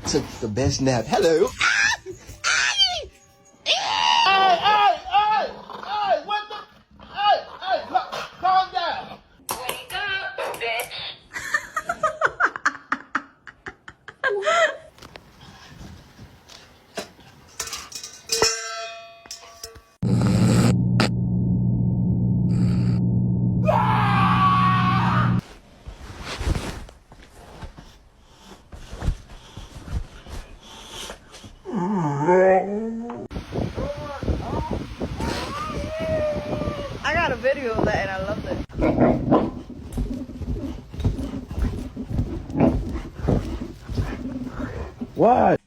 Took the best nap. Hello. Hey, what the? Hey, calm down. Wake up, bitch. I got a video of that and I loved it. What?